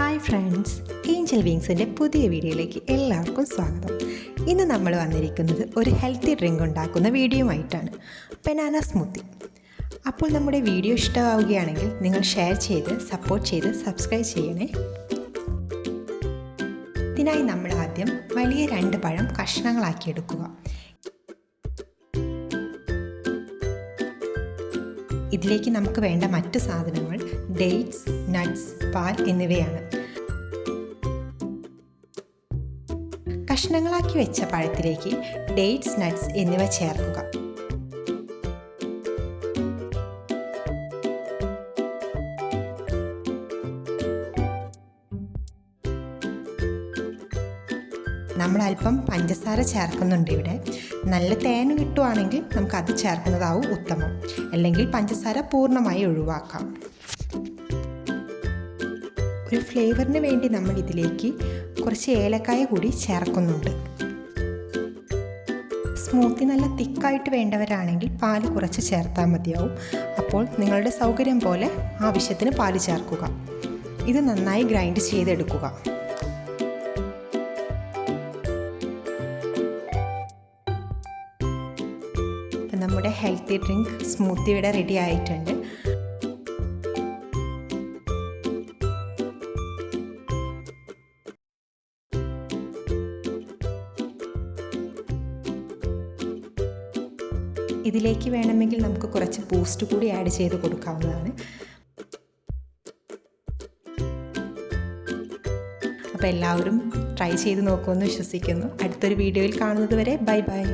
Hi friends, Angel വിങ്സിൻ്റെ പുതിയ വീഡിയോയിലേക്ക് എല്ലാവർക്കും സ്വാഗതം. ഇന്ന് നമ്മൾ വന്നിരിക്കുന്നത് ഒരു ഹെൽത്തി ഡ്രിങ്ക് ഉണ്ടാക്കുന്ന വീഡിയോ ആയിട്ടാണ്, ബനാന സ്മൂത്തി. അപ്പോൾ നമ്മുടെ വീഡിയോ ഇഷ്ടമാവുകയാണെങ്കിൽ നിങ്ങൾ ഷെയർ ചെയ്ത് സപ്പോർട്ട് ചെയ്ത് സബ്സ്ക്രൈബ് ചെയ്യണേ. ഇതിനായി നമ്മൾ ആദ്യം വലിയ 2 പഴം കഷ്ണങ്ങളാക്കി എടുക്കുക. ഇതിലേക്ക് നമുക്ക് വേണ്ട മറ്റു സാധനങ്ങൾ ഡേറ്റ്സ്, നട്ട്സ്, പാൽ എന്നിവയാണ്. കഷ്ണങ്ങളാക്കി വെച്ച പഴത്തിലേക്ക് ഡേറ്റ്സ്, നട്ട്സ് എന്നിവ ചേർക്കുക. നമ്മൾ അല്പം പഞ്ചസാര ചേർക്കുന്നുണ്ട് ഇവിടെ. നല്ല തേൻ കിട്ടുവാണെങ്കിൽ നമുക്കത് ചേർക്കുന്നതാവും ഉത്തമം, അല്ലെങ്കിൽ പഞ്ചസാര പൂർണ്ണമായി ഒഴിവാക്കാം. ഒരു ഫ്ലേവറിന് വേണ്ടി നമ്മൾ ഇതിലേക്ക് കുറച്ച് ഏലക്കായ കൂടി ചേർക്കുന്നുണ്ട്. സ്മൂത്തി നല്ല തിക്കായിട്ട് വേണ്ടവരാണെങ്കിൽ പാൽ കുറച്ച് ചേർത്താൽ മതിയാവും. അപ്പോൾ നിങ്ങളുടെ സൗകര്യം പോലെ ആവശ്യത്തിന് പാൽ ചേർക്കുക. ഇത് നന്നായി ഗ്രൈൻഡ് ചെയ്തെടുക്കുക. നമ്മുടെ ഹെൽത്തി ഡ്രിങ്ക് സ്മൂത്തി ഇവിടെ റെഡി ആയിട്ടുണ്ട്. ഇതിലേക്ക് വേണമെങ്കിൽ നമുക്ക് കുറച്ച് ബൂസ്റ്റ് കൂടി ആഡ് ചെയ്ത് കൊടുക്കാവുന്നതാണ്. അപ്പോൾ എല്ലാവരും ട്രൈ ചെയ്ത് നോക്കുമെന്ന് വിശ്വസിക്കുന്നു. അടുത്തൊരു വീഡിയോയിൽ കാണുന്നത് വരെ ബൈ ബൈ.